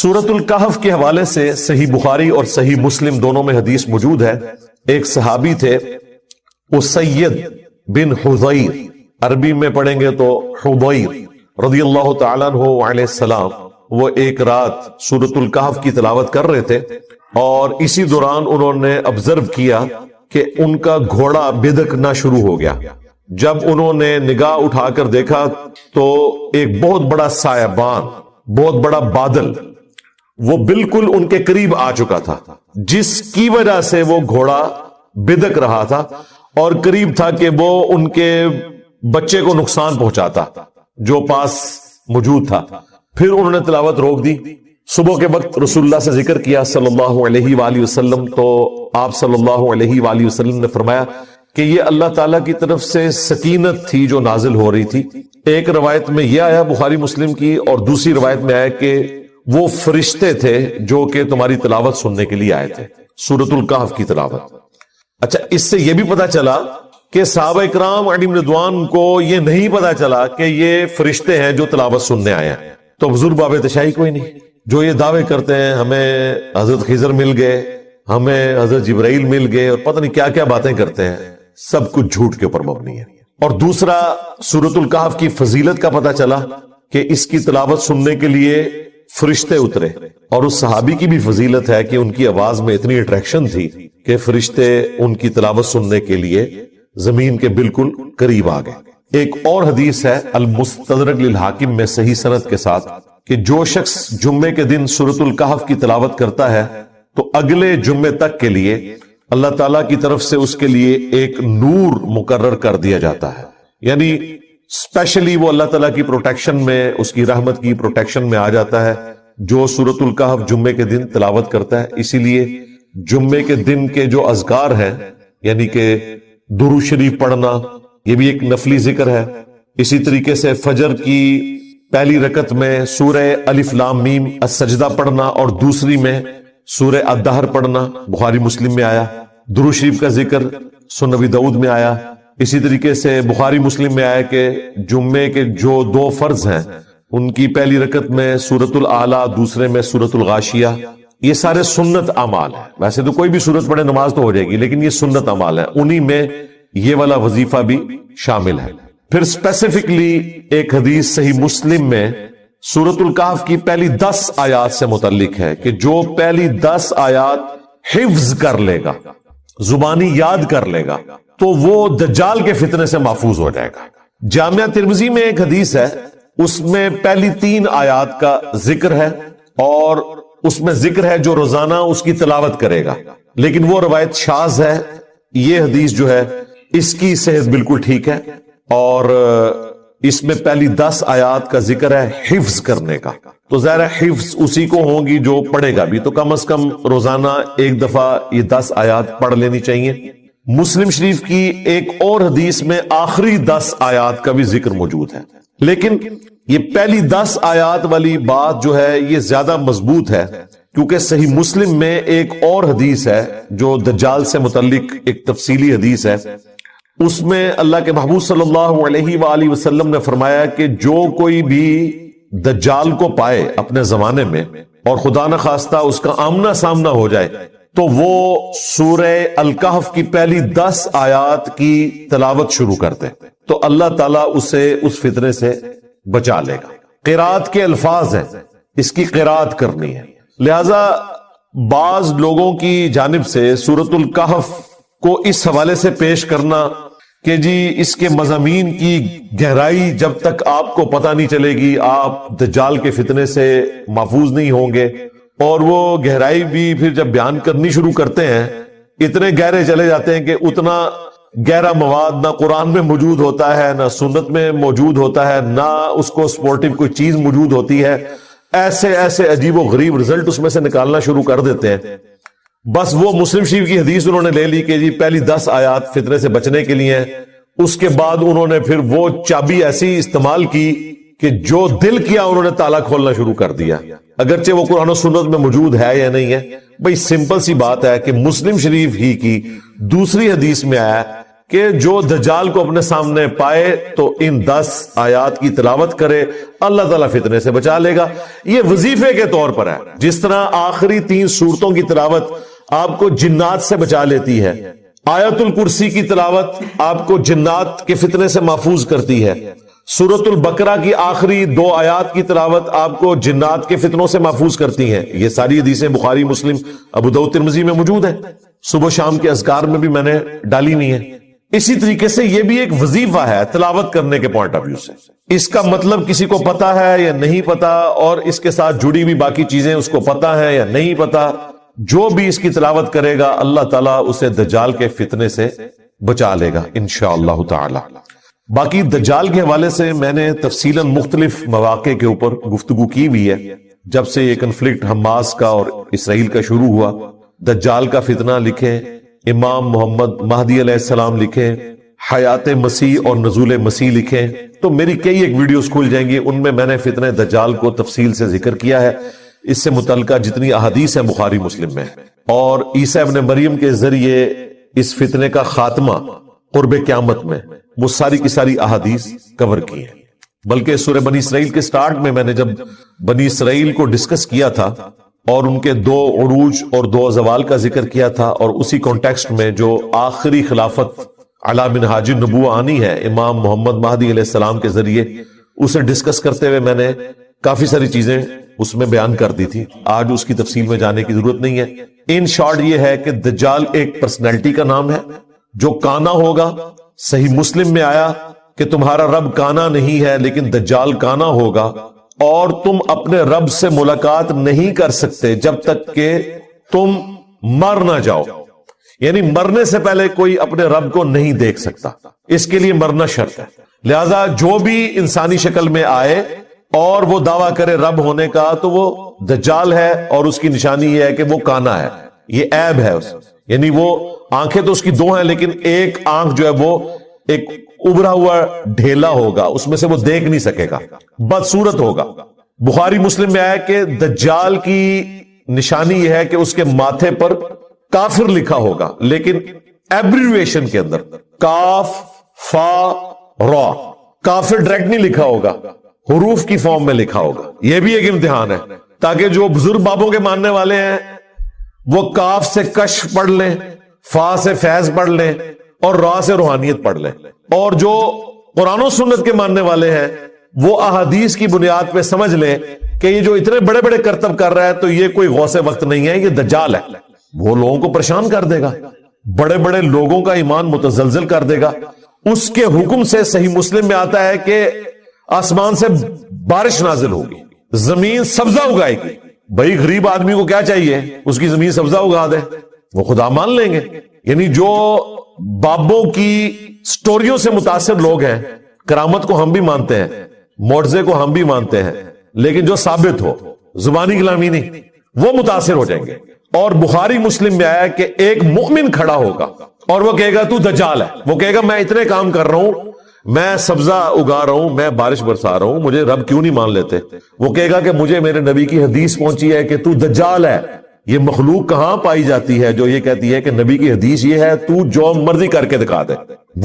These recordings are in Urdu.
سورۃ الکہف کے حوالے سے صحیح بخاری اور صحیح مسلم دونوں میں حدیث موجود ہے. ایک صحابی تھے اسید بن حضیر، عربی میں پڑھیں گے تو حضیر رضی اللہ تعالیٰ عنہ علیہ السلام. وہ ایک رات سورۃ الکہف کی تلاوت کر رہے تھے اور اسی دوران انہوں نے آبزرو کیا کہ ان کا گھوڑا بدکنا شروع ہو گیا. جب انہوں نے نگاہ اٹھا کر دیکھا تو ایک بہت بڑا سایبان، بہت بڑا بادل وہ بالکل ان کے قریب آ چکا تھا، جس کی وجہ سے وہ گھوڑا بدک رہا تھا اور قریب تھا کہ وہ ان کے بچے کو نقصان پہنچاتا جو پاس موجود تھا. پھر انہوں نے تلاوت روک دی. صبح کے وقت رسول اللہ سے ذکر کیا صلی اللہ علیہ وآلہ وسلم، تو آپ صلی اللہ علیہ وآلہ وسلم نے فرمایا کہ یہ اللہ تعالیٰ کی طرف سے سکینت تھی جو نازل ہو رہی تھی. ایک روایت میں یہ آیا بخاری مسلم کی، اور دوسری روایت میں آیا کہ وہ فرشتے تھے جو کہ تمہاری تلاوت سننے کے لیے آئے تھے، سورۃ الکہف کی تلاوت. اچھا، اس سے یہ بھی پتا چلا کہ صحابہ اکرام علیہم رضوان کو یہ نہیں پتا چلا کہ یہ فرشتے ہیں جو تلاوت سننے آئے ہیں. تو حضور باب تشائی کوئی نہیں جو یہ دعوے کرتے ہیں ہمیں حضرت خضر مل گئے، ہمیں حضرت جبرائیل مل گئے، اور پتہ نہیں کیا کیا باتیں کرتے ہیں، سب کچھ جھوٹ کے اوپر مبنی ہے. اور دوسرا، سورۃ الکہف کی فضیلت کا پتہ چلا کہ اس کی تلاوت سننے کے لیے فرشتے اترے، اور اس صحابی کی بھی فضیلت ہے کہ ان کی آواز میں اتنی اٹریکشن تھی کہ فرشتے ان کی تلاوت سننے کے لیے زمین کے بالکل قریب آ گئے. ایک اور حدیث ہے المستدرک للحاکم میں صحیح سند کے ساتھ کہ جو شخص جمعے کے دن سورۃ الکہف کی تلاوت کرتا ہے تو اگلے جمعے تک کے لیے اللہ تعالیٰ کی طرف سے اس کے لیے ایک نور مقرر کر دیا جاتا ہے. یعنی اسپیشلی وہ اللہ تعالیٰ کی پروٹیکشن میں، اس کی رحمت کی پروٹیکشن میں آ جاتا ہے جو سورۃ الکہف جمعے کے دن تلاوت کرتا ہے. اسی لیے جمعے کے دن کے جو اذکار ہیں، یعنی کہ درود شریف پڑھنا، یہ بھی ایک نفلی ذکر ہے. اسی طریقے سے فجر کی پہلی رکعت میں سورہ الف لام میم السجدہ پڑھنا اور دوسری میں سورہ الدہر پڑھنا بخاری مسلم میں آیا. درود شریف کا ذکر سنن نبی داؤد میں آیا. اسی طریقے سے بخاری مسلم میں آیا کہ جمعے کے جو دو فرض ہیں ان کی پہلی رکعت میں سورۃ الاعلیٰ، دوسرے میں سورۃ الغاشیہ. یہ سارے سنت اعمال ہیں. ویسے تو کوئی بھی سورت پڑھے نماز تو ہو جائے گی، لیکن یہ سنت اعمال ہیں، انہی میں یہ والا وظیفہ بھی شامل ہے. پھر اسپیسیفکلی ایک حدیث صحیح مسلم میں سورۃ الکہف کی پہلی 10 آیات سے متعلق ہے کہ جو پہلی 10 آیات حفظ کر لے گا، زبانی یاد کر لے گا، تو وہ دجال کے فتنے سے محفوظ ہو جائے گا. جامعہ ترمذی میں ایک حدیث ہے، اس میں پہلی 3 آیات کا ذکر ہے اور اس میں ذکر ہے جو روزانہ اس کی تلاوت کرے گا، لیکن وہ روایت شاذ ہے. یہ حدیث جو ہے اس کی صحت بالکل ٹھیک ہے، اور اس میں پہلی 10 آیات کا ذکر ہے حفظ کرنے کا. تو ظاہر حفظ اسی کو ہوں گی جو پڑھے گا بھی، تو کم از کم روزانہ ایک دفعہ یہ 10 آیات پڑھ لینی چاہیے. مسلم شریف کی ایک اور حدیث میں آخری 10 آیات کا بھی ذکر موجود ہے، لیکن یہ پہلی 10 آیات والی بات جو ہے یہ زیادہ مضبوط ہے، کیونکہ صحیح مسلم میں ایک اور حدیث ہے جو دجال سے متعلق ایک تفصیلی حدیث ہے. اس میں اللہ کے محبوب صلی اللہ علیہ وآلہ وسلم نے فرمایا کہ جو کوئی بھی دجال کو پائے اپنے زمانے میں اور خدا نخواستہ اس کا آمنا سامنا ہو جائے تو وہ سورہ الکہف کی پہلی 10 آیات کی تلاوت شروع کر دے تو اللہ تعالیٰ اسے اس فتنے سے بچا لے گا. قرات کے الفاظ ہیں، اس کی قرات کرنی ہے. لہذا بعض لوگوں کی جانب سے سورۃ الکہف کو اس حوالے سے پیش کرنا کہ جی اس کے مضامین کی گہرائی جب تک آپ کو پتہ نہیں چلے گی آپ دجال کے فتنے سے محفوظ نہیں ہوں گے، اور وہ گہرائی بھی پھر جب بیان کرنی شروع کرتے ہیں اتنے گہرے چلے جاتے ہیں کہ اتنا گہرا مواد نہ قرآن میں موجود ہوتا ہے، نہ سنت میں موجود ہوتا ہے، نہ اس کو سپورٹیو کوئی چیز موجود ہوتی ہے. ایسے عجیب و غریب رزلٹ اس میں سے نکالنا شروع کر دیتے ہیں. بس وہ مسلم شریف کی حدیث انہوں نے لے لی کہ جی پہلی 10 آیات فتنے سے بچنے کے لیے ہیں. اس کے بعد انہوں نے پھر وہ چابی ایسی استعمال کی کہ جو دل کیا انہوں نے تالا کھولنا شروع کر دیا، اگرچہ وہ قرآن و سنت میں موجود ہے یا نہیں ہے. بھئی سمپل سی بات ہے کہ مسلم شریف ہی کی دوسری حدیث میں آیا کہ جو دجال کو اپنے سامنے پائے تو ان 10 آیات کی تلاوت کرے، اللہ تعالیٰ فتنے سے بچا لے گا۔ یہ وظیفے کے طور پر ہے، جس طرح آخری 3 سورتوں کی تلاوت آپ کو جنات سے بچا لیتی ہے، آیت الکرسی کی تلاوت آپ کو جنات کے فتنے سے محفوظ کرتی ہے، سورۃ البقرہ کی آخری 2 آیات کی تلاوت آپ کو جنات کے فتنوں سے محفوظ کرتی ہیں۔ یہ ساری حدیثیں بخاری، مسلم، ابو داؤد، ترمذی میں موجود ہیں، صبح شام کے اذکار میں بھی میں نے ڈالی ہوئی ہیں۔ اسی طریقے سے یہ بھی ایک وظیفہ ہے تلاوت کرنے کے پوائنٹ آف ویو سے۔ اس کا مطلب کسی کو پتا ہے یا نہیں پتا، اور اس کے ساتھ جڑی ہوئی باقی چیزیں اس کو پتا ہے یا نہیں پتا، جو بھی اس کی تلاوت کرے گا اللہ تعالیٰ اسے دجال کے فتنے سے بچا لے گا انشاءاللہ تعالی۔ باقی دجال کے حوالے سے میں نے تفصیلاً مختلف مواقع کے اوپر گفتگو کی ہوئی ہے۔ جب سے یہ کنفلکٹ حماس کا اور اسرائیل کا شروع ہوا، دجال کا فتنہ لکھیں، امام محمد مہدی علیہ السلام لکھیں، حیات مسیح اور نزول مسیح لکھیں، تو میری کئی ایک ویڈیوز کھل جائیں گی، ان میں نے فتنہ دجال کو تفصیل سے ذکر کیا ہے۔ اس سے متعلقہ جتنی احادیث ہیں بخاری مسلم میں، اور عیسیٰ ابن مریم کے ذریعے اس فتنے کا خاتمہ قرب قیامت میں، وہ ساری کی ساری احادیث کور کی ہیں۔ بلکہ سورہ بنی اسرائیل کے سٹارٹ میں نے جب بنی اسرائیل کو ڈسکس کیا تھا اور ان کے 2 عروج اور 2 زوال کا ذکر کیا تھا، اور اسی کانٹیکسٹ میں جو آخری خلافت علی منہاج النبوہ آنی ہے امام محمد مہدی علیہ السلام کے ذریعے، اسے ڈسکس کرتے ہوئے میں نے کافی ساری چیزیں اس میں بیان کر دی تھی۔ آج اس کی تفصیل میں جانے کی ضرورت نہیں ہے۔ ان شارٹ یہ ہے کہ دجال ایک پرسنالٹی کا نام ہے جو کانا ہوگا۔ صحیح مسلم میں آیا کہ تمہارا رب کانا نہیں ہے لیکن دجال کانا ہوگا، اور تم اپنے رب سے ملاقات نہیں کر سکتے جب تک کہ تم مر نہ جاؤ، یعنی مرنے سے پہلے کوئی اپنے رب کو نہیں دیکھ سکتا، اس کے لیے مرنا شرط ہے۔ لہذا جو بھی انسانی شکل میں آئے اور وہ دعویٰ کرے رب ہونے کا تو وہ دجال ہے، اور اس کی نشانی یہ ہے کہ وہ کانا ہے، یہ عیب ہے اس، یعنی وہ آنکھیں تو اس کی 2 ہیں لیکن ایک آنکھ جو ہے وہ ایک ابھرا ہوا ڈھیلا ہوگا، اس میں سے وہ دیکھ نہیں سکے گا، بدصورت ہوگا۔ بخاری مسلم میں آیا کہ دجال کی نشانی یہ ہے کہ اس کے ماتھے پر کافر لکھا ہوگا، لیکن ایبریویشن کے اندر کاف فا را، کافر ڈائریکٹ نہیں لکھا ہوگا، حروف کی فارم میں لکھا ہوگا۔ یہ بھی ایک امتحان ہے تاکہ جو بزرگ بابوں کے ماننے والے ہیں وہ کاف سے کشف پڑھ لیں، فا سے فیض پڑھ لیں، اور را سے روحانیت پڑھ لیں، اور جو قرآن و سنت کے ماننے والے ہیں وہ احادیث کی بنیاد پہ سمجھ لیں کہ یہ جو اتنے بڑے بڑے کرتب کر رہا ہے تو یہ کوئی غوث وقت نہیں ہے، یہ دجال ہے، وہ لوگوں کو پریشان کر دے گا، بڑے بڑے لوگوں کا ایمان متزلزل کر دے گا۔ اس کے حکم سے صحیح مسلم میں آتا ہے کہ آسمان سے بارش نازل ہوگی، زمین سبزہ اگائے گی۔ بھائی غریب آدمی کو کیا چاہیے، اس کی زمین سبزہ اگا دے، وہ خدا مان لیں گے۔ یعنی جو بابوں کی سٹوریوں سے متاثر لوگ ہیں، کرامت کو ہم بھی مانتے ہیں، معجزے کو ہم بھی مانتے ہیں، لیکن جو ثابت ہو، زبانی کلامی نہیں، وہ متاثر ہو جائیں گے۔ اور بخاری مسلم میں آیا کہ ایک مومن کھڑا ہوگا اور وہ کہے گا تو دجال ہے، وہ کہے گا میں اتنے کام کر رہا ہوں، میں سبزہ اگا رہا ہوں، میں بارش برسا رہا ہوں، مجھے رب کیوں نہیں مان لیتے؟ وہ کہے گا کہ مجھے میرے نبی کی حدیث پہنچی ہے کہ تو دجال ہے۔ یہ مخلوق کہاں پائی جاتی ہے جو یہ کہتی ہے کہ نبی کی حدیث یہ ہے تو جو مرضی کر کے دکھا دے؟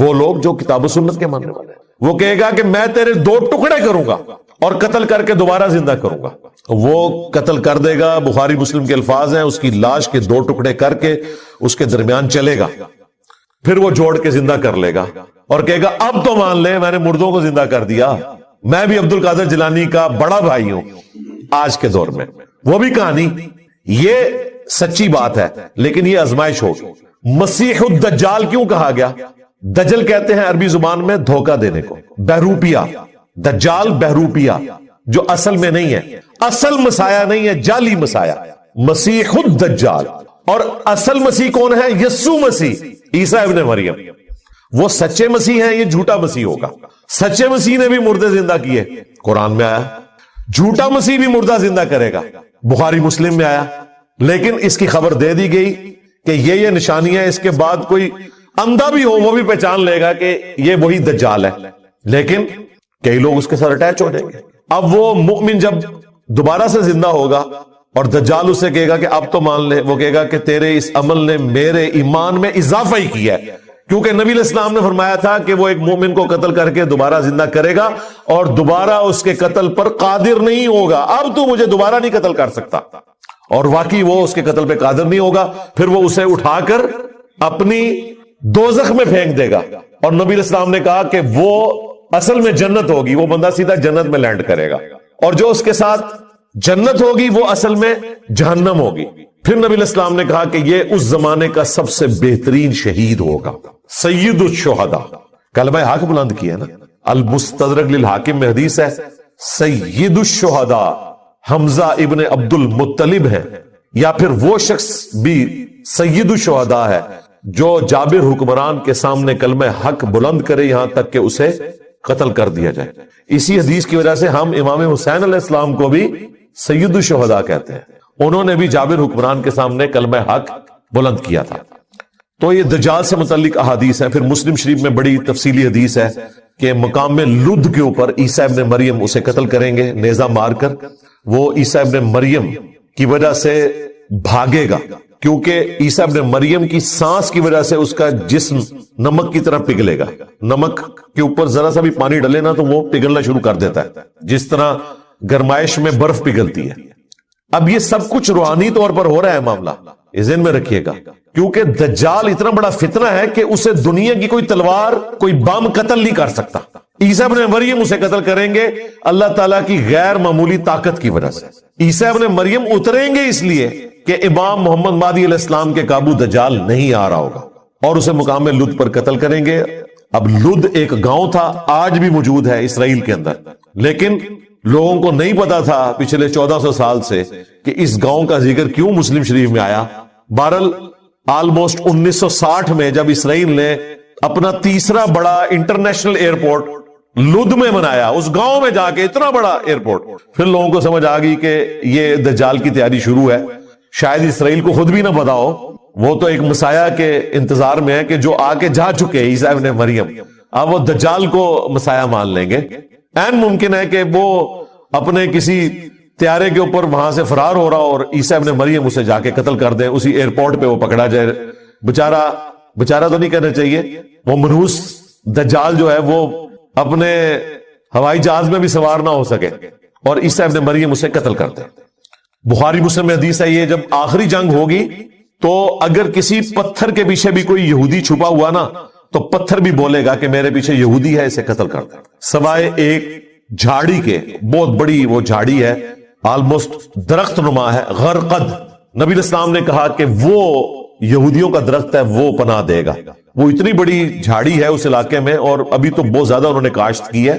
وہ لوگ جو کتاب و سنت کے ماننے والے ہیں۔ وہ کہے گا کہ میں تیرے 2 ٹکڑے کروں گا اور قتل کر کے دوبارہ زندہ کروں گا، وہ قتل کر دے گا۔ بخاری مسلم کے الفاظ ہیں، اس کی لاش کے 2 ٹکڑے کر کے اس کے درمیان چلے گا، پھر وہ جوڑ کے زندہ کر لے گا اور کہے گا اب تو مان لے میں نے مردوں کو زندہ کر دیا، میں بھی عبد القادر جیلانی کا بڑا بھائی ہوں آج کے دور میں۔ وہ بھی کہانی، یہ سچی بات ہے لیکن یہ آزمائش ہوگی۔ مسیح الدجال کیوں کہا گیا؟ دجل کہتے ہیں عربی زبان میں دھوکہ دینے کو، بہروپیہ، دجال بہروپیہ، جو اصل میں نہیں ہے، اصل مسیح نہیں ہے، جعلی مسیح، مسیح الدجال۔ اور اصل مسیح کون ہے؟ یسوع مسیح، عیسیٰ ابن مریم۔ وہ سچے مسیح ہیں، یہ جھوٹا مسیح ہوگا۔ سچے مسیح نے بھی مردے زندہ کیے، قرآن میں آیا، جھوٹا مسیح بھی مردہ زندہ کرے گا، بخاری مسلم میں آیا۔ لیکن اس کی خبر دے دی گئی کہ یہ نشانیاں، اس کے بعد کوئی اندھا بھی ہو وہ بھی پہچان لے گا کہ یہ وہی دجال ہے، لیکن کئی لوگ اس کے ساتھ اٹیچ ہو جائیں گے۔ اب وہ مومن جب دوبارہ سے زندہ ہوگا اور دجال اسے کہے گا کہ اب تو مان لے، وہ کہے گا کہ تیرے اس عمل نے میرے ایمان میں اضافہ ہی کیا ہے، کیونکہ نبی علیہ السلام نے فرمایا تھا کہ وہ ایک مومن کو قتل کر کے دوبارہ زندہ کرے گا اور دوبارہ اس کے قتل پر قادر نہیں ہوگا. اب تو مجھے دوبارہ نہیں قتل کر سکتا. اور واقعی وہ اس کے قتل پہ قادر نہیں ہوگا. پھر وہ اسے اٹھا کر اپنی دوزخ میں پھینک دے گا. اور نبی علیہ السلام نے کہا کہ وہ اصل میں جنت ہوگی, وہ بندہ سیدھا جنت میں لینڈ کرے گا, اور جو اس کے ساتھ جنت ہوگی وہ اصل میں جہنم ہوگی. پھر نبی علیہ السلام نے کہا کہ یہ اس زمانے کا سب سے بہترین شہید ہوگا, سید الشہداء. کلمہ حق بلند کیا ہے نا. المستدرک للحاکم میں حدیث ہے سید الشہداء حمزہ ابن عبد المطلب ہے, یا پھر وہ شخص بھی سید الشہداء ہے جو جابر حکمران کے سامنے کلمہ حق بلند کرے یہاں تک کہ اسے قتل کر دیا جائے. اسی حدیث کی وجہ سے ہم امام حسین علیہ السلام کو بھی سید الشہداء کہتے ہیں. انہوں نے بھی جابر حکمران کے سامنے کلمہ حق بلند کیا تھا. تو یہ دجال سے متعلق احادیث ہیں. پھر مسلم شریف میں بڑی تفصیلی حدیث ہے کہ مقام لد کے اوپر عیسیٰ ابن مریم اسے قتل کریں گے نیزہ مار کر. وہ عیسیٰ ابن مریم کی وجہ سے بھاگے گا, کیونکہ عیسیٰ ابن مریم کی سانس کی وجہ سے اس کا جسم نمک کی طرح پگھلے گا. نمک کے اوپر ذرا سا بھی پانی ڈلے نا تو وہ پگھلنا شروع کر دیتا ہے, جس طرح گرمائش میں برف پگھلتی ہے. اب یہ سب کچھ روحانی طور پر ہو رہا ہے معاملہ, ذہن میں رکھیے گا, کیونکہ دجال اتنا بڑا فتنہ ہے کہ اسے دنیا کی کوئی تلوار کوئی بم قتل نہیں کر سکتا. عیسیٰ ابن مریم اسے قتل کریں گے اللہ تعالیٰ کی غیر معمولی طاقت کی وجہ سے. عیسیٰ ابن مریم اتریں گے اس لیے کہ امام محمد مہدی علیہ السلام کے قابو دجال نہیں آ رہا ہوگا, اور اسے مقام لد پر قتل کریں گے. اب لد ایک گاؤں تھا, آج بھی موجود ہے اسرائیل کے اندر, لیکن لوگوں کو نہیں پتا تھا پچھلے 1400 سال سے کہ اس گاؤں کا ذکر کیوں مسلم شریف میں آیا. بہرحال آلموسٹ 1960 میں جب اسرائیل نے اپنا تیسرا بڑا انٹرنیشنل ایئرپورٹ لد میں بنایا, اس گاؤں میں جا کے اتنا بڑا ایئرپورٹ, پھر لوگوں کو سمجھ آ گئی کہ یہ دجال کی تیاری شروع ہے. شاید اسرائیل کو خود بھی نہ پتا ہو, وہ تو ایک مسیح کے انتظار میں ہے کہ جو آ کے جا چکے عیسیٰ ابن مریم, اب وہ دجال کو مسیح مان لیں گے. این ممکن ہے کہ وہ اپنے کسی طیارے کے اوپر وہاں سے فرار ہو رہا اور عیسیٰ ابن مریم اسے جا کے قتل کر دیں, اسی ایئرپورٹ پہ وہ پکڑا جائے. بچارہ تو نہیں کہنا چاہیے, وہ منحوس دجال جو ہے وہ اپنے ہوائی جہاز میں بھی سوار نہ ہو سکے اور عیسیٰ ابن مریم اسے قتل کر دیں. بخاری مسلم میں حدیث ہے, یہ جب آخری جنگ ہوگی تو اگر کسی پتھر کے پیچھے بھی کوئی یہودی چھپا ہوا نا تو پتھر بھی بولے گا کہ میرے پیچھے یہودی ہے, اسے قتل کر دیں. سوائے ایک جھاڑی کے, بہت بڑی وہ جھاڑی ہے, آلموسٹ درخت نما ہے, غرقد. نبی علیہ السلام نے کہا کہ وہ یہودیوں کا درخت ہے, وہ پناہ دے گا. وہ اتنی بڑی جھاڑی ہے اس علاقے میں, اور ابھی تو بہت زیادہ انہوں نے کاشت کی ہے.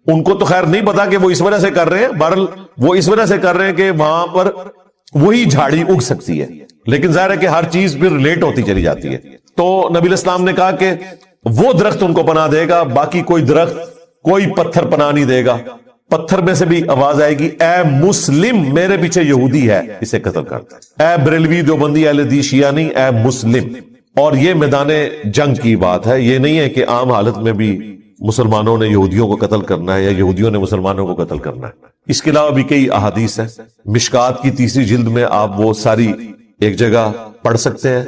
ان کو تو خیر نہیں پتا کہ وہ اس وجہ سے کر رہے ہیں, بہرحال وہ اس وجہ سے کر رہے ہیں کہ وہاں پر وہی جھاڑی اگ سکتی ہے, لیکن ظاہر ہے کہ ہر چیز پھر ریلیٹ ہوتی چلی جاتی ہے. تو نبی علیہ السلام نے کہا کہ وہ درخت ان کو پناہ دے گا, باقی کوئی درخت کوئی پتھر پناہ نہیں دے گا. پتھر میں سے بھی آواز آئے گی, اے مسلم میرے پیچھے یہودی ہے, اسے قتل کر دے. اے بریلوی دیوبندی اہل حدیث شیعہ نہیں, اے مسلم. اور یہ میدان جنگ کی بات ہے, یہ نہیں ہے کہ عام حالت میں بھی مسلمانوں نے یہودیوں کو قتل کرنا ہے یا یہودیوں نے مسلمانوں کو قتل کرنا ہے. اس کے علاوہ بھی کئی احادیث ہیں. مشکات کی تیسری جلد میں آپ وہ ساری ایک جگہ پڑھ سکتے ہیں.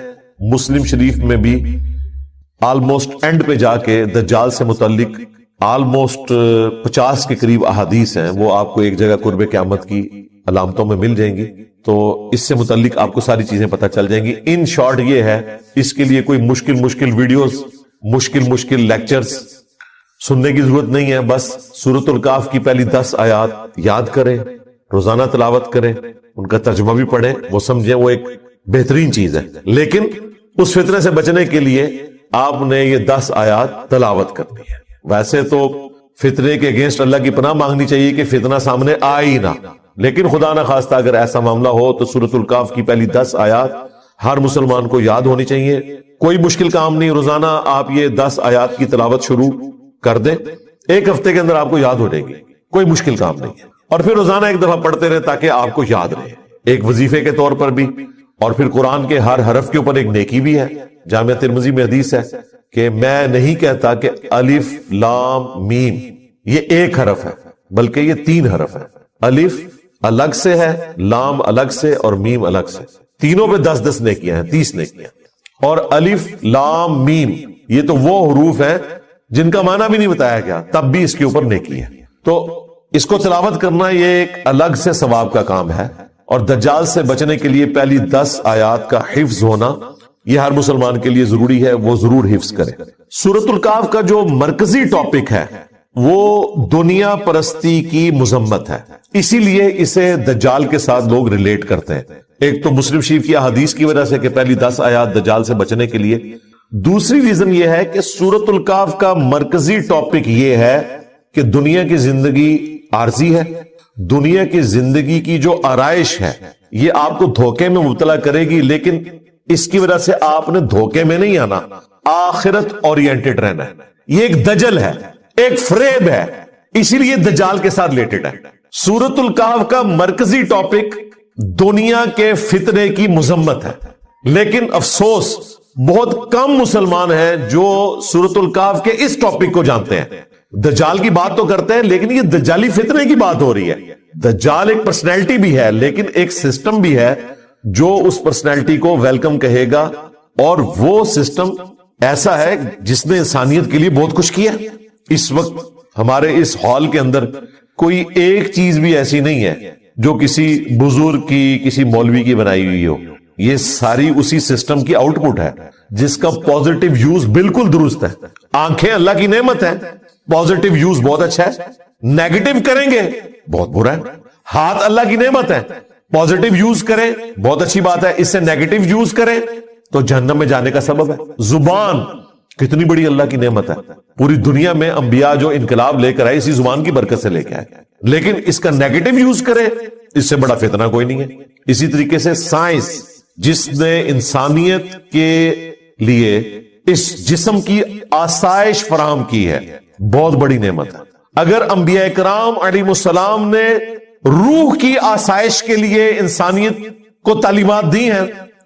مسلم شریف میں بھی آلموسٹ اینڈ پہ جا کے دجال سے متعلق آلموسٹ 50 کے قریب احادیث ہیں, وہ آپ کو ایک جگہ قرب قیامت کی علامتوں میں مل جائیں گی. تو اس سے متعلق آپ کو ساری چیزیں پتہ چل جائیں گی. ان شارٹ یہ ہے, اس کے لیے کوئی مشکل ویڈیوز, مشکل لیکچرز سننے کی ضرورت نہیں ہے. بس سورۃ الکاف کی پہلی 10 آیات یاد کریں, روزانہ تلاوت کریں, ان کا ترجمہ بھی پڑھیں, وہ سمجھیں, وہ ایک بہترین چیز ہے. لیکن اس فتنے سے بچنے کے لیے آپ نے یہ 10 آیات تلاوت کرنی ہے. ویسے تو فتنے کے اگینسٹ اللہ کی پناہ مانگنی چاہیے کہ فتنہ سامنے آئے ہی نہ, لیکن خدا نہ خواستہ اگر ایسا معاملہ ہو تو سورۃ الکاف کی پہلی 10 آیات ہر مسلمان کو یاد ہونی چاہیے. کوئی مشکل کام نہیں, روزانہ آپ یہ 10 آیات کی تلاوت شروع کر دیں, ایک ہفتے کے اندر آپ کو یاد ہو جائے گی, کوئی مشکل کام نہیں ہے. اور پھر روزانہ ایک دفعہ پڑھتے رہے تاکہ آپ کو یاد رہے, ایک وظیفے کے طور پر بھی. اور پھر قرآن کے ہر حرف کے اوپر ایک نیکی بھی ہے. جامعہ ترمذی میں حدیث ہے کہ میں نہیں کہتا کہ الف لام میم یہ ایک حرف ہے, بلکہ یہ 3 حرف ہے. الف الگ سے ہے, لام الگ سے, اور میم الگ سے. تینوں پہ 10-10 نیکیاں ہیں, 30 نیکیاں. اور الف لام میم یہ تو وہ حروف ہیں جن کا معنی بھی نہیں بتایا گیا، تب بھی اس کے اوپر نیکی ہے۔ تو اس کو تلاوت کرنا یہ ایک الگ سے ثواب کا کام ہے، اور دجال سے بچنے کے لیے پہلی 10 آیات کا حفظ ہونا یہ ہر مسلمان کے لیے ضروری ہے، وہ ضرور حفظ کرے۔ سورۃ الکہف کا جو مرکزی ٹاپک ہے وہ دنیا پرستی کی مذمت ہے، اسی لیے اسے دجال کے ساتھ لوگ ریلیٹ کرتے ہیں۔ ایک تو مسلم شریف کی احادیث کی وجہ سے کہ پہلی 10 آیات دجال سے بچنے کے لیے، دوسری ریزن یہ ہے کہ سورۃ الکہف کا مرکزی ٹاپک یہ ہے کہ دنیا کی زندگی عارضی ہے، دنیا کی زندگی کی جو آرائش ہے یہ آپ کو دھوکے میں مبتلا کرے گی، لیکن اس کی وجہ سے آپ نے دھوکے میں نہیں آنا، آخرت اورینٹڈ رہنا ہے۔ یہ ایک دجل ہے، ایک فریب ہے، اسی لیے دجال کے ساتھ ریلیٹڈ ہے۔ سورۃ الکہف کا مرکزی ٹاپک دنیا کے فتنے کی مذمت ہے، لیکن افسوس بہت کم مسلمان ہیں جو سورۃ الکہف کے اس ٹاپک کو جانتے ہیں۔ دجال کی بات تو کرتے ہیں لیکن یہ دجالی فتنے کی بات ہو رہی ہے۔ دجال ایک پرسنالٹی بھی ہے لیکن ایک سسٹم بھی ہے جو اس پرسنالٹی کو ویلکم کہے گا، اور وہ سسٹم ایسا ہے جس نے انسانیت کے لیے بہت کچھ کیا۔ اس وقت ہمارے اس ہال کے اندر کوئی ایک چیز بھی ایسی نہیں ہے جو کسی بزرگ کی، کسی مولوی کی بنائی ہوئی ہو، یہ ساری اسی سسٹم کی آؤٹ پٹ ہے جس کا پازیٹیو یوز بالکل درست ہے۔ آنکھیں اللہ کی نعمت ہے، پازیٹیو یوز بہت اچھا ہے، نیگیٹو کریں گے بہت برا ہے۔ ہاتھ اللہ کی نعمت ہے، پازیٹیو یوز کریں بہت اچھی بات ہے، اس سے نیگیٹو یوز کریں تو جہنم میں جانے کا سبب ہے۔ زبان کتنی بڑی اللہ کی نعمت ہے، پوری دنیا میں انبیاء جو انقلاب لے کر آئے اسی زبان کی برکت سے لے کے آئے، لیکن اس کا نیگیٹو یوز کرے اس سے بڑا فتنہ کوئی نہیں ہے۔ اسی طریقے سے سائنس جس نے انسانیت کے لیے اس جسم کی آسائش فراہم کی ہے بہت بڑی نعمت ہے۔ اگر انبیاء کرام علیہ السلام نے روح کی آسائش کے لیے انسانیت کو تعلیمات دی ہیں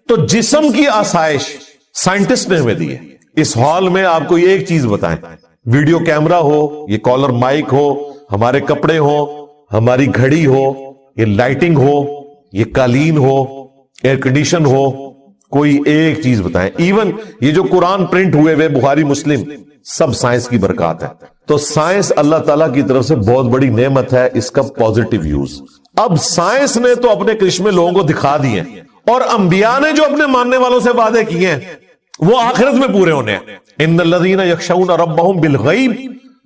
تو جسم کی آسائش سائنٹسٹ نے ہمیں دی ہے۔ اس ہال میں آپ کو یہ ایک چیز بتائیں، ویڈیو کیمرہ ہو، یہ کالر مائک ہو، ہمارے کپڑے ہو، ہماری گھڑی ہو، یہ لائٹنگ ہو، یہ قالین ہو، ایئر کنڈیشن ہو، کوئی ایک چیز بتائیں، ایون یہ جو قرآن پرنٹ ہوئے ہوئے بخاری مسلم، سب سائنس کی برکات ہے۔ تو سائنس اللہ تعالیٰ کی طرف سے بہت بڑی نعمت ہے، اس کا پازیٹیو یوز۔ اب سائنس نے تو اپنے کرشمے لوگوں کو دکھا دیے، اور انبیاء نے جو اپنے ماننے والوں سے وعدے کیے ہیں وہ آخرت میں پورے ہونے ہیں۔ ان الذین یخشون ربہم بالغیب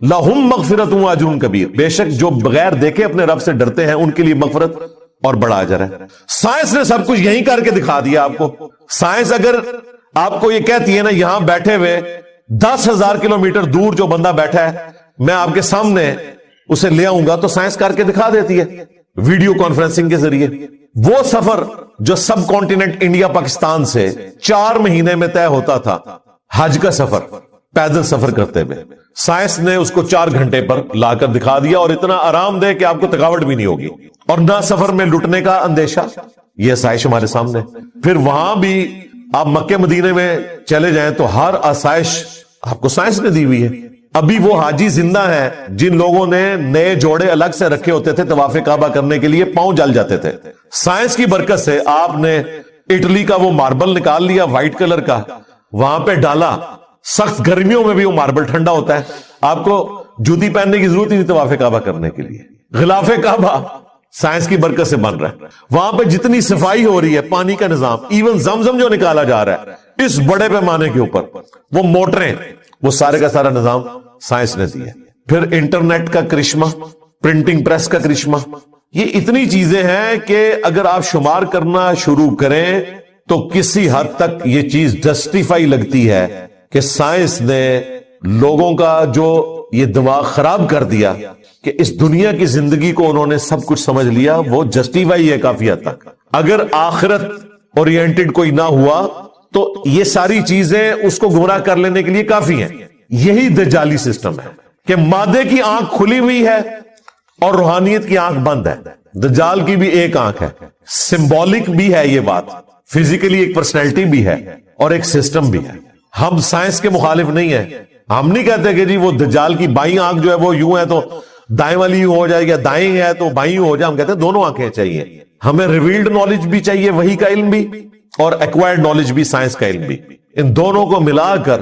لہم مغفرۃ واجر کبیر، بے شک جو بغیر دیکھے اپنے رب سے ڈرتے ہیں ان کے لیے مغفرت اور بڑا اجر ہے۔ سائنس نے سب کچھ یہیں کر کے دکھا دیا آپ کو۔ سائنس اگر آپ کو یہ کہتی ہے نا یہاں بیٹھے ہوئے 10,000 کلومیٹر دور جو بندہ بیٹھا ہے میں آپ کے سامنے اسے لے آؤں گا تو سائنس کر کے دکھا دیتی ہے ویڈیو کانفرنسنگ کے ذریعے۔ وہ سفر جو سب کانٹیننٹ انڈیا پاکستان سے 4 مہینے میں طے ہوتا تھا، حج کا سفر پیدل سفر کرتے ہوئے، سائنس نے اس کو 4 گھنٹے پر لا کر دکھا دیا، اور اتنا آرام دہ کہ آپ کو تھکاوٹ بھی نہیں ہوگی، اور نہ سفر میں لٹنے کا اندیشہ۔ یہ آسائش ہمارے سامنے۔ پھر وہاں بھی آپ مکہ مدینے میں چلے جائیں تو ہر آسائش آپ کو سائنس نے دی ہوئی ہے۔ ابھی وہ حاجی زندہ ہیں جن لوگوں نے نئے جوڑے الگ سے رکھے ہوتے تھے طواف کعبہ کرنے کے لیے، پاؤں جل جاتے تھے، سائنس کی برکت سے آپ نے اٹلی کا وہ ماربل نکال لیا وائٹ کلر کا، وہاں پہ ڈالا، سخت گرمیوں میں بھی وہ ماربل ٹھنڈا ہوتا ہے، آپ کو جوتی پہننے کی ضرورت ہی نہیں طواف کعبہ کرنے کے لیے۔ غلاف کعبہ سائنس کی برکت سے بن رہا ہے، وہاں پہ جتنی صفائی ہو رہی ہے، پانی کا نظام، ایون زمزم جو نکالا جا رہا ہے اس بڑے پیمانے کے اوپر، وہ موٹریں، وہ سارے کا سارا نظام سائنس نے دیا۔ پھر انٹرنیٹ کا کرشمہ، پرنٹنگ پریس کا کرشمہ، یہ اتنی چیزیں ہیں کہ اگر آپ شمار کرنا شروع کریں تو کسی حد تک یہ چیز جسٹیفائی لگتی ہے کہ سائنس نے لوگوں کا جو یہ دماغ خراب کر دیا کہ اس دنیا کی زندگی کو انہوں نے سب کچھ سمجھ لیا، وہ جسٹیفائی ہے کافی حد تک۔ اگر آخرت اورینٹڈ کوئی نہ ہوا تو یہ ساری چیزیں اس کو گمراہ کر لینے کے لیے کافی ہیں۔ یہی دجالی سسٹم ہے کہ مادے کی آنکھ کھلی ہوئی ہے اور روحانیت کی آنکھ بند ہے۔ دجال کی بھی ایک آنکھ ہے، سمبولک بھی ہے یہ بات، فزیکلی ایک پرسنالٹی بھی ہے اور ایک سسٹم بھی ہے۔ ہم سائنس کے مخالف نہیں ہیں، ہم نہیں کہتے کہ جی وہ دجال کی بائیں آنکھ جو ہے وہ یوں ہے تو دائیں والی یوں ہو جائے گا، دائیں ہے تو بائیں ہو جائے۔ ہم کہتے ہیں دونوں آنکھیں چاہیے، ہمیں ریویلڈ نالج بھی چاہیے، وحی کا علم بھی، اور ایکوائرڈ نالج بھی، سائنس کا علم بھی۔ ان دونوں کو ملا کر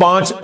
5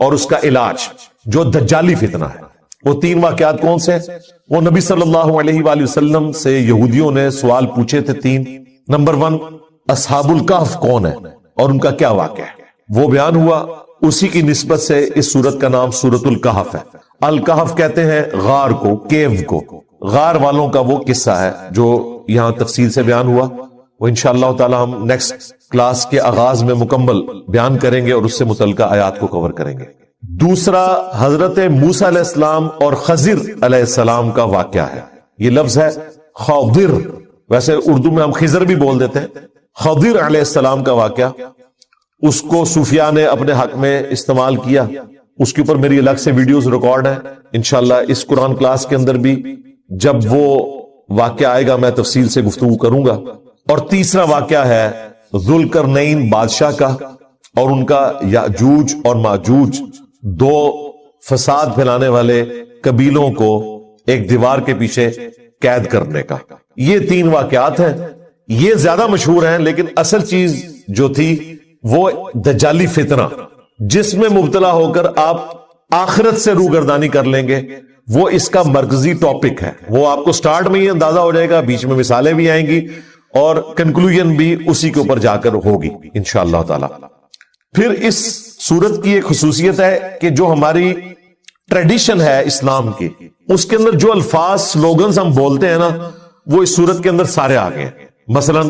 اور اس کا علاج جو دجالی فتنہ ہے۔ وہ 3 واقعات کون سے؟ وہ نبی صلی اللہ علیہ وآلہ وسلم سے یہودیوں نے سوال پوچھے تھے 3۔ نمبر 1، اصحاب الکہف کون ہے اور ان کا کیا واقعہ ہے، وہ بیان ہوا۔ اسی کی نسبت سے اس سورت کا نام سورت الکہف ہے۔ الکہف کہتے ہیں غار کو، کیو کو، غار والوں کا وہ قصہ ہے جو یہاں تفصیل سے بیان ہوا۔ وہ انشاءاللہ تعالی ہم نیکسٹ کلاس کے آغاز میں مکمل بیان کریں گے اور اس سے متعلقہ آیات کو کور کریں گے۔ دوسرا، حضرت موسیٰ علیہ السلام اور خضر علیہ السلام کا واقعہ ہے۔ یہ لفظ ہے خضر، ویسے اردو میں ہم خضر بھی بول دیتے ہیں۔ خضر علیہ السلام کا واقعہ، اس کو صوفیاء نے اپنے حق میں استعمال کیا، اس کے اوپر میری الگ سے ویڈیوز ریکارڈ ہیں، انشاءاللہ اس قرآن کلاس کے اندر بھی جب وہ واقعہ آئے گا میں تفصیل سے گفتگو کروں گا۔ اور تیسرا واقعہ ہے ذوالقرنین بادشاہ کا اور ان کا یاجوج اور ماجوج، 2 فساد پھیلانے والے قبیلوں کو ایک دیوار کے پیچھے قید کرنے کا۔ یہ 3 واقعات ہیں، یہ زیادہ مشہور ہیں، لیکن اصل چیز جو تھی وہ دجالی فتنہ، جس میں مبتلا ہو کر آپ آخرت سے روگردانی کر لیں گے، وہ اس کا مرکزی ٹاپک ہے۔ وہ آپ کو سٹارٹ میں ہی اندازہ ہو جائے گا، بیچ میں مثالیں بھی آئیں گی اور کنکلوژن بھی اسی کے اوپر جا کر ہوگی انشاءاللہ تعالی۔ پھر اس سورت کی ایک خصوصیت ہے کہ جو ہماری ٹریڈیشن ہے اسلام کی، اس کے اندر جو الفاظ سلوگنز ہم بولتے ہیں نا، وہ اس سورت کے اندر سارے آ گئے ہیں۔ مثلا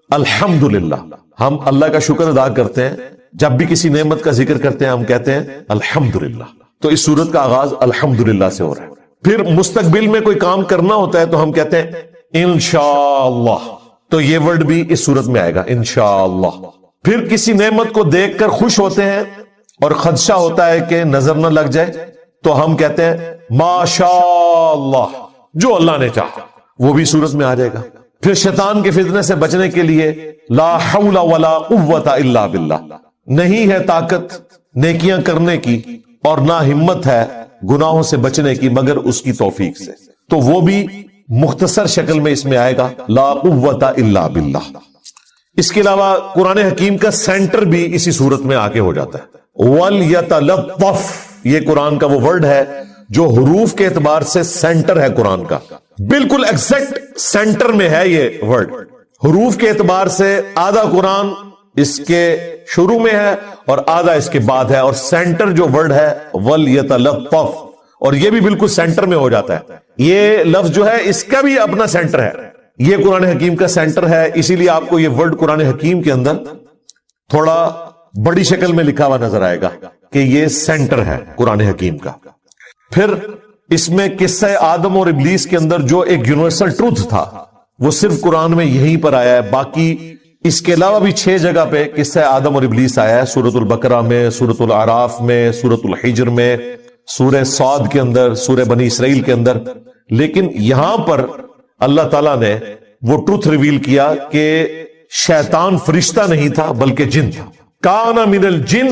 الحمدللہ، ہم اللہ کا شکر ادا کرتے ہیں، جب بھی کسی نعمت کا ذکر کرتے ہیں ہم کہتے ہیں الحمدللہ، تو اس سورت کا آغاز الحمدللہ سے ہو رہا ہے۔ پھر مستقبل میں کوئی کام کرنا ہوتا ہے تو ہم کہتے ہیں انشاءاللہ، تو یہ ورڈ بھی اس سورت میں آئے گا انشاءاللہ۔ پھر کسی نعمت کو دیکھ کر خوش ہوتے ہیں اور خدشہ ہوتا ہے کہ نظر نہ لگ جائے تو ہم کہتے ہیں ماشاءاللہ، جو اللہ نے چاہا، وہ بھی سورت میں آ جائے گا۔ پھر شیطان کے فتنے سے بچنے کے لیے لا حول ولا قوت الا باللہ، نہیں ہے طاقت نیکیاں کرنے کی اور نہ ہمت ہے گناہوں سے بچنے کی مگر اس کی توفیق سے، تو وہ بھی مختصر شکل میں اس میں آئے گا لا قوت الا باللہ۔ اس کے علاوہ قرآن حکیم کا سینٹر بھی اسی صورت میں آگے ہو جاتا ہے۔ وَلْيَتَلَطَّفْ، یہ قرآن کا وہ ورڈ ہے جو حروف کے اعتبار سے سینٹر ہے قرآن کا، بالکل ایگزیکٹ سینٹر میں ہے یہ ورڈ۔ حروف کے اعتبار سے آدھا قرآن اس کے شروع میں ہے اور آدھا اس کے بعد ہے، اور سینٹر جو ورڈ ہے وَلْيَتَلَطَّفْ، اور یہ بھی بالکل سینٹر میں ہو جاتا ہے۔ یہ لفظ جو ہے اس کا بھی اپنا سینٹر ہے، یہ قرآن حکیم کا سینٹر ہے، اسی لیے آپ کو یہ ورڈ قرآن حکیم کے اندر تھوڑا بڑی شکل میں لکھا ہوا نظر آئے گا کہ یہ سینٹر ہے قرآن حکیم کا۔ پھر اس میں قصہ آدم اور ابلیس کے اندر جو ایک یونیورسل ٹروتھ تھا وہ صرف قرآن میں یہیں پر آیا ہے، باقی اس کے علاوہ بھی 6 جگہ پہ قصہ آدم اور ابلیس آیا ہے، سورۃ البقرہ میں، سورۃ الاعراف میں، سورۃ الحجر میں، سورہ صاد کے اندر، سورہ بنی اسرائیل کے اندر، لیکن یہاں پر اللہ تعالیٰ نے وہ ٹروتھ ریویل کیا کہ شیطان فرشتہ نہیں تھا بلکہ جن تھا۔ کان من الجن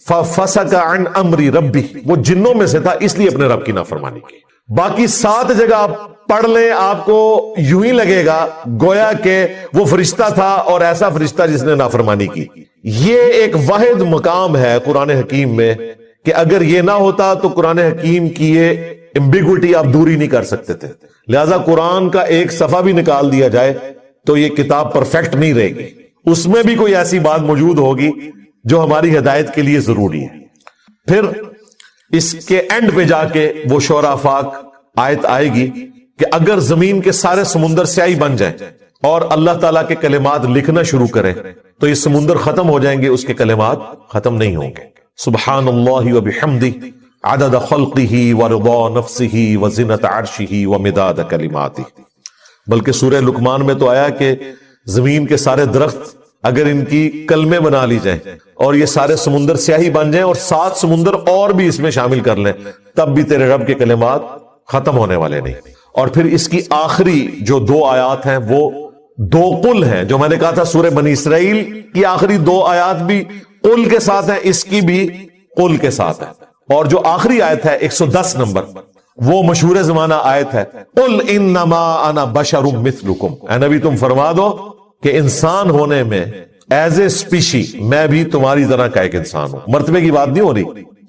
ففسق عن امر ربی، وہ جنوں میں سے تھا اس لیے اپنے رب کی نافرمانی کی۔ باقی 7 جگہ آپ پڑھ لیں آپ کو یوں ہی لگے گا گویا کہ وہ فرشتہ تھا اور ایسا فرشتہ جس نے نافرمانی کی۔ یہ ایک واحد مقام ہے قرآن حکیم میں کہ اگر یہ نہ ہوتا تو قرآن حکیم کی یہ ایمبیگوٹی آپ دوری نہیں کر سکتے تھے، لہذا قرآن کا ایک صفحہ بھی نکال دیا جائے تو یہ کتاب پرفیکٹ نہیں رہے گی، اس میں بھی کوئی ایسی بات موجود ہوگی جو ہماری ہدایت کے لیے ضروری ہے۔ پھر اس کے اینڈ پہ جا کے وہ شعراء آفاق آیت آئے گی کہ اگر زمین کے سارے سمندر سیاہی بن جائیں اور اللہ تعالیٰ کے کلمات لکھنا شروع کریں تو یہ سمندر ختم ہو جائیں گے، اس کے کلمات ختم نہیں ہوں گے۔ سبحان اللہ وبحمدہ عدد خلقہ ورضا نفسہ وزنۃ عرشہ ومداد کلماتہ۔ بلکہ سورہ لقمان میں تو آیا کہ زمین کے سارے درخت اگر ان کی کلمے بنا لی جائیں اور یہ سارے سمندر سیاہی بن جائیں اور 7 سمندر اور بھی اس میں شامل کر لیں تب بھی تیرے رب کے کلمات ختم ہونے والے نہیں۔ اور پھر اس کی آخری جو 2 آیات ہیں وہ 2 قل ہیں، جو میں نے کہا تھا سورہ بنی اسرائیل کی آخری 2 آیات بھی قل کے ساتھ ہیں، اس کی بھی قل کے ساتھ ہے۔ اور جو آخری آیت ہے 110 نمبر، وہ مشہور زمانہ آیت ہے قل انما انا بشر مثلکم، اے نبی تم فرما دو کہ انسان ہونے میں ایز اے اسپیشی میں بھی تمہاری طرح کا ایک انسان ہوں۔ مرتبے کی بات نہیں ہو رہی،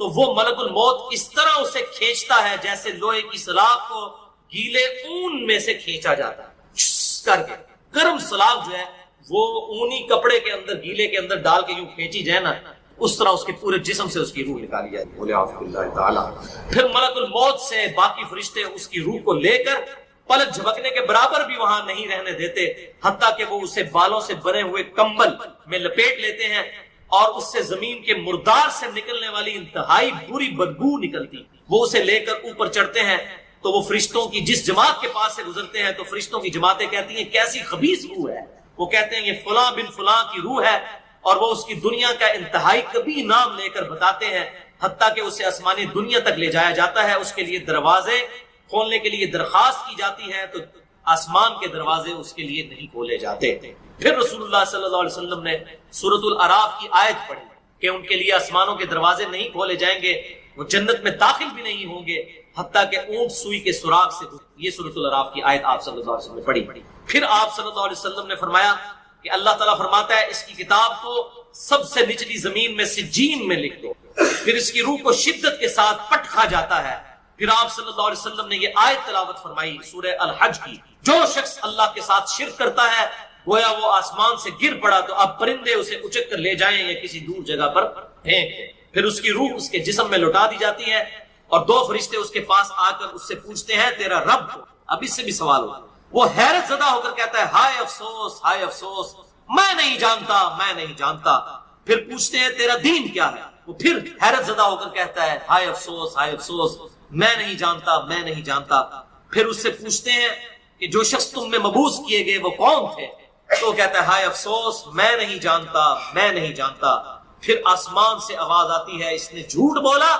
تو وہ ملک الموت اس طرح اسے کھینچتا ہے جیسے لوہے کی سلاخ کو گیلے اون میں سے کھینچا جاتا ہے، چھس کر کے۔ گرم سلاخ جو ہے وہ اونی کپڑے کے اندر گیلے کے اندر ڈال کے یوں کھینچی جائے نا، اس طرح اس کے پورے جسم سے اس کی روح نکالی جاتی ہے، بولے اعوذ باللہ تعالی۔ پھر ملک الموت سے باقی فرشتے اس کی روح کو لے کر پلک جھپکنے کے برابر بھی وہاں نہیں رہنے دیتے، حتیٰ کہ وہ اسے بالوں سے بنے ہوئے کمبل میں لپیٹ لیتے ہیں اور اس سے زمین کے مردار سے نکلنے والی انتہائی بری بدبو نکلتی، وہ اسے لے کر اوپر چڑھتے ہیں تو وہ فرشتوں کی جس جماعت کے پاس سے گزرتے ہیں تو فرشتوں کی جماعتیں کہتی ہیں کیسی خبیث روح ہے، وہ کہتے ہیں یہ فلاں بن فلاں کی روح ہے، اور وہ اس کی دنیا کا انتہائی کبھی نام لے کر بتاتے ہیں، حتیٰ کہ اسے آسمانی دنیا تک لے جایا جاتا ہے، اس کے لیے دروازے کھولنے کے لیے درخواست کی جاتی ہے تو آسمان کے دروازے اس کے لیے نہیں کھولے جاتے۔ پھر رسول اللہ صلی اللہ علیہ وسلم نے سورۃ الاعراف کی آیت پڑھی کہ ان کے لیے آسمانوں کے دروازے نہیں کھولے جائیں گے، وہ جنت میں داخل بھی نہیں ہوں گے حتیٰ کہ اونٹ سوئی کے سراغ سے۔ یہ سورۃ الاعراف کی آیت آپ صلی اللہ علیہ وسلم نے پڑھی۔ پھر آپ صلی اللہ علیہ وسلم نے فرمایا کہ اللہ تعالیٰ فرماتا ہے اس کی کتاب کو سب سے نچلی زمین میں سجین میں لکھ دو، پھر اس کی روح کو شدت کے ساتھ پٹ کھا جاتا ہے۔ پھر آپ صلی اللہ علیہ وسلم نے یہ آیت تلاوت فرمائی سورہ الحج کی، جو شخص اللہ کے ساتھ شرک کرتا ہے گویا وہ آسمان سے گر پڑا تو اب پرندے اسے اچک کر لے جائیں یا کسی دور جگہ پر پھینک دیں، پھر اس کی روح اس کے جسم میں لوٹا دی جاتی ہے اور دو فرشتے اس کے پاس آ کر اس سے پوچھتے ہیں تیرا رب کو، اب اس سے بھی سوال ہو، وہ حیرت زدہ ہو کر کہتا ہے ہائے افسوس ہائے افسوس، میں نہیں جانتا میں نہیں جانتا۔ پھر پوچھتے ہیں تیرا دین کیا ہے، وہ پھر حیرت زدہ ہو کر کہتا ہے ہائے افسوس ہائے افسوس، میں نہیں جانتا میں نہیں جانتا۔ پھر اس سے پوچھتے ہیں کہ جو شخص تم میں مبعوث کیے گئے وہ کون تھے، تو وہ کہتا ہے ہائے افسوس میں نہیں جانتا میں نہیں جانتا۔ پھر آسمان سے آواز آتی ہے اس نے جھوٹ بولا،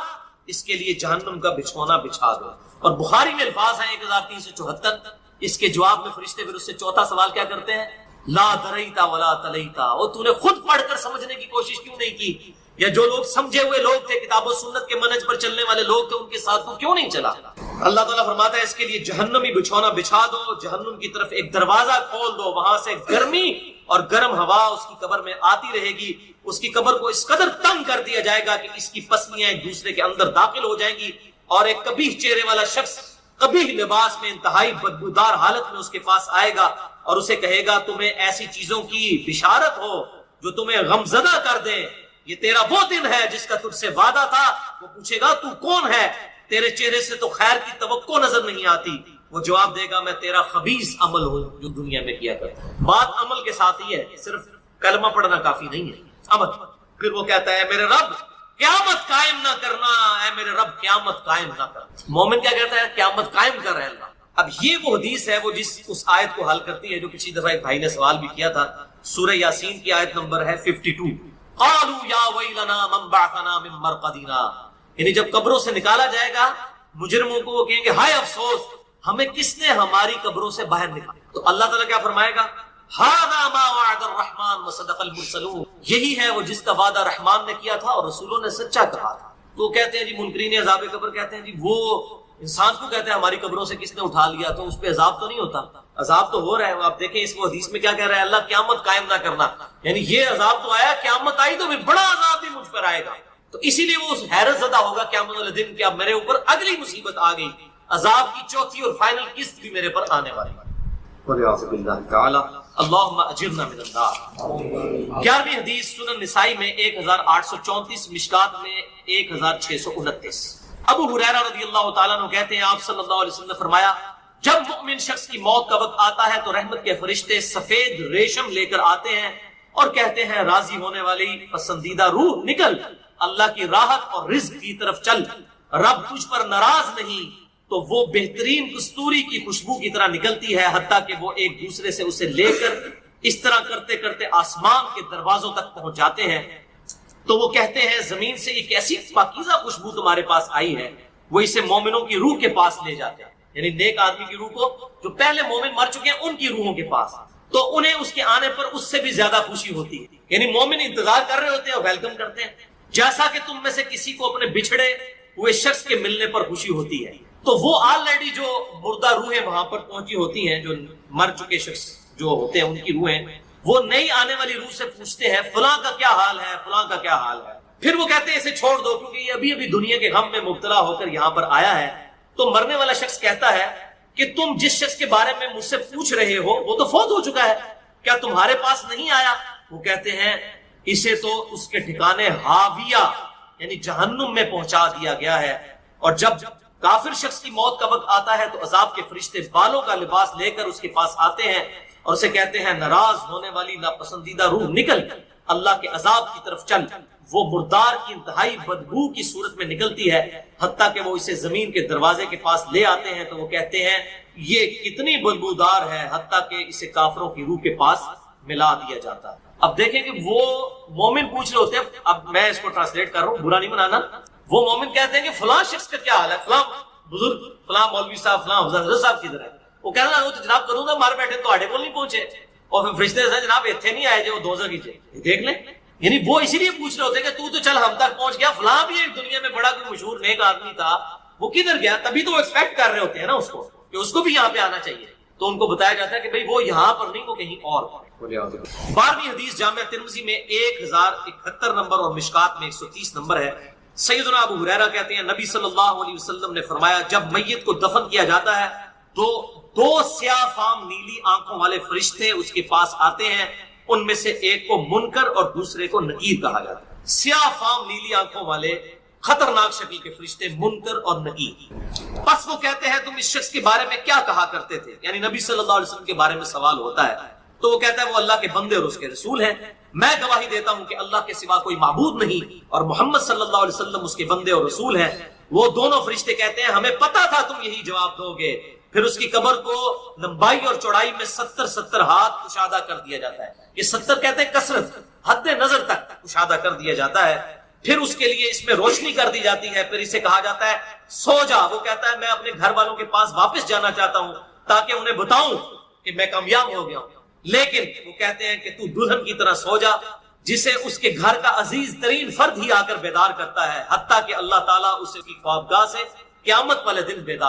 اس کے لیے جہنم کا بچھونا بچھا دو۔ اور بخاری میں الفاظ ہیں 1374، اس کے جواب میں فرشتے پھر اس سے چوتھا سوال کیا کرتے ہیں، لا دریتا ولا تلیتا، اور تو نے خود پڑھ کر سمجھنے کی کوشش کیوں نہیں کی، یا جو لوگ سمجھے ہوئے لوگ تھے کتاب و سنت کے منہج پر چلنے والے لوگ تھے ان کے ساتھ تو کیوں نہیں چلا۔ اللہ تعالیٰ فرماتا ہے اس کے لیے جہنمی بچھونا بچھا دو، جہنم کی طرف ایک دروازہ کھول دو، وہاں سے گرمی اور گرم ہوا اس کی قبر میں آتی رہے گی، اس کی قبر کو اس قدر تنگ کر دیا جائے گا کہ اس کی پسلیاں ایک دوسرے کے اندر داخل ہو جائیں گی، اور ایک قبیح چہرے والا شخص قبیح لباس میں انتہائی بدبودار حالت میں اس کے پاس آئے گا اور اسے کہے گا تمہیں ایسی چیزوں کی بشارت ہو جو تمہیں غمزدہ کر دیں، یہ تیرا وہ دن ہے جس کا تجھ سے وعدہ تھا۔ وہ پوچھے گا تو کون ہے، تیرے چہرے سے تو خیر کی توقع نظر نہیں آتی، وہ جواب دے گا میں تیرا خبیث عمل ہوں جو دنیا میں کیا کرتا ہوں۔ بات عمل کے ساتھ ہی ہے، صرف کلمہ پڑھنا کافی نہیں ہے، عمل۔ پھر وہ کہتا ہے میرے رب قیامت قائم نہ کرنا، اے میرے رب قیامت قائم نہ کرنا۔ مومن کیا کہتا ہے، قیامت قائم کر رہے اللہ۔ اب یہ وہ حدیث ہے وہ جس اس آیت کو حل کرتی ہے جو پچھلی دفعہ ایک بھائی نے سوال بھی کیا تھا، سورہ یاسین کی آیت نمبر ہے 52، قالوا یا ویلنا من بعثنا من مرقدنا، یعنی جب قبروں سے نکالا جائے گا مجرموں کو وہ کہیں گے ہائے افسوس ہمیں کس نے ہماری قبروں سے باہر نکالا، تو اللہ تعالیٰ کیا فرمائے گا، ھذا ما وعد الرحمن وصدق المرسلون، یہی ہے وہ جس کا وعدہ رحمان نے کیا تھا اور رسولوں نے سچا کہا تھا۔ تو کہتے ہیں جی منکرین عذاب قبر کہتے ہیں جی وہ انسان کو کہتے ہیں ہماری قبروں سے کس نے اٹھا لیا تو اس پہ عذاب تو نہیں ہوتا، عذاب تو ہو رہا ہے۔ آپ دیکھیں اس حدیث میں کیا کہہ رہا ہے اللہ، قیامت قائم نہ کرنا، یعنی یہ عذاب تو آیا، قیامت آئی تو پھر بڑا عذاب بھی مجھ پر آئے گا، تو اسی لیے وہ حیرت زدہ ہوگا قیامت والے دن کہ اب میرے اوپر اگلی مصیبت آ گئی، عذاب کی چوتھی اور فائنل قسط بھی میرے پر آنے والی ہے۔ اللہم اجرنا من النار۔ 11ویں حدیث سنن نسائی میں 1834، مشکات میں 1629۔ ابو ہریرہ رضی اللہ تعالیٰ عنہ کہتے ہیں آپ صلی اللہ علیہ وسلم نے فرمایا جب مؤمن شخص کی موت کا وقت آتا ہے تو رحمت کے فرشتے سفید ریشم لے کر آتے ہیں اور کہتے ہیں راضی ہونے والی پسندیدہ روح نکل، اللہ کی راحت اور رزق کی طرف چل، رب تجھ پر ناراض نہیں، تو وہ بہترین کستوری کی خوشبو کی طرح نکلتی ہے حتیٰ کہ وہ ایک دوسرے سے اسے لے کر اس طرح کرتے کرتے آسمان کے دروازوں تک پہنچ جاتے ہیں، تو وہ کہتے ہیں زمین سے ایک ایسی پاکیزہ خوشبو تمہارے پاس آئی ہے، وہ اسے مومنوں کی روح کے پاس لے جاتے ہیں، یعنی نیک آدمی کی روح کو، جو پہلے مومن مر چکے ہیں ان کی روحوں کے پاس، تو انہیں اس کے آنے پر اس سے بھی زیادہ خوشی ہوتی ہے، یعنی مومن انتظار کر رہے ہوتے ہیں اور ویلکم کرتے ہیں، جیسا کہ تم میں سے کسی کو اپنے بچھڑے ہوئے شخص کے ملنے پر خوشی ہوتی ہے۔ تو وہ آلریڈی جو مردہ روحیں وہاں پر پہنچی ہوتی ہیں، جو مر چکے شخص جو ہوتے ہیں ان کی روحیں، وہ نئی آنے والی روح سے پوچھتے ہیں فلاں کا کیا حال ہے، فلاں کا کیا حال ہے، پھر وہ کہتے ہیں اسے چھوڑ دو کیونکہ یہ ابھی ابھی دنیا کے غم میں مبتلا ہو کر یہاں پر آیا ہے. تو مرنے والا شخص کہتا ہے کہ تم جس شخص کے بارے میں مجھ سے پوچھ رہے ہو وہ تو فوت ہو چکا ہے, کیا تمہارے پاس نہیں آیا؟ وہ کہتے ہیں اسے تو اس کے ٹھکانے ہاویہ یعنی جہنم میں پہنچا دیا گیا ہے. اور جب کافر شخص کی موت کا وقت آتا ہے تو عذاب کے فرشتے بالوں کا لباس لے کر اس کے پاس آتے ہیں اور اسے کہتے ہیں ناراض ہونے والی ناپسندیدہ روح نکل, اللہ کے عذاب کی طرف چل. وہ مردار کی انتہائی بدبو کی صورت میں نکلتی ہے, حتیٰ کہ وہ اسے زمین کے دروازے کے پاس لے آتے ہیں تو وہ کہتے ہیں یہ کتنی بدبودار ہے, حتیٰ کہ اسے کافروں کی روح کے پاس ملا دیا جاتا ہے. اب دیکھیں کہ وہ مومن پوچھ رہے ہوتے ہیں, اب میں اس کو ٹرانسلیٹ کر رہا ہوں, برا نہیں منانا. وہ مومن کہتے ہیں کہ فلاں شخص کا کیا حال ہے, فلاں بزرگ, فلاں مولوی صاحب, فلاں حضرت صاحب کدھر ہے؟ وہ کہنا وہ تو جناب کروں گا مار بیٹھے تو آڑے کو نہیں پہنچے, اور پھر فرشتے سے جناب اتنے نہیں آئے جو وہ دوزخ کی دیکھ لیں. یعنی وہ اسی لیے پوچھ رہے ہوتے ہیں کہ تو چل ہم تک پہنچ گیا, فلاں بھی ایک دنیا میں بڑا کوئی مشہور نیک آدمی تھا, وہ کدھر گیا؟ تبھی تو وہ ایکسپیکٹ کر رہے ہوتے ہیں نا اس کو کہ اس کو بھی یہاں پہ آنا چاہیے. تو ان کو بتایا جاتا ہے کہ بھئی وہ یہاں پر نہیں, وہ کہیں اور پر. 12ویں حدیث جامع ترمذی میں 1071 نمبر اور مشکات میں 130 نمبر ہے. سیدنا ابو ہریرہ کہتے ہیں نبی صلی اللہ علیہ وسلم نے فرمایا جب میت کو دفن کیا جاتا ہے تو 2 سیاہ فام نیلی آنکھوں والے فرشتے اس کے پاس آتے ہیں, ان میں سے ایک کو منکر اور دوسرے کو نکیر کہا جاتا ہے. سیاہ فام نیلی آنکھوں والے خطرناک شکل کے فرشتے منکر اور نکیر. پس وہ کہتے ہیں تم اس شخص کے بارے میں کیا کہا کرتے تھے, یعنی نبی صلی اللہ علیہ وسلم کے بارے میں سوال ہوتا ہے تو وہ کہتا ہے وہ اللہ کے بندے اور اس کے رسول ہیں. میں گواہی دیتا ہوں کہ اللہ کے سوا کوئی معبود نہیں اور محمد صلی اللہ علیہ وسلم اس کے بندے اور رسول ہیں. وہ دونوں فرشتے کہتے ہیں ہمیں پتا تھا تم یہی جواب دو گے. پھر اس کی قبر کو لمبائی اور چوڑائی میں 70 ہاتھ کشادہ کر دیا جاتا ہے. یہ 70 کہتے ہیں کثرت, حد نظر تک کشادہ کر دیا جاتا ہے. پھر اس کے لیے اس میں روشنی کر دی جاتی ہے. پھر اسے کہا جاتا ہے سو جا. وہ کہتا ہے میں اپنے گھر والوں کے پاس واپس جانا چاہتا ہوں تاکہ انہیں بتاؤں کہ میں کامیاب ہو گیا ہوں. لیکن وہ کہتے ہیں کہ تو دلہن کی طرح سو جا جسے اس کے گھر کا عزیز ترین فرد ہی آ کر بیدار کرتا ہے, حتیٰ کہ اللہ تعالیٰ اسے کی خوابگاہ سے قیامت والے دن بیدار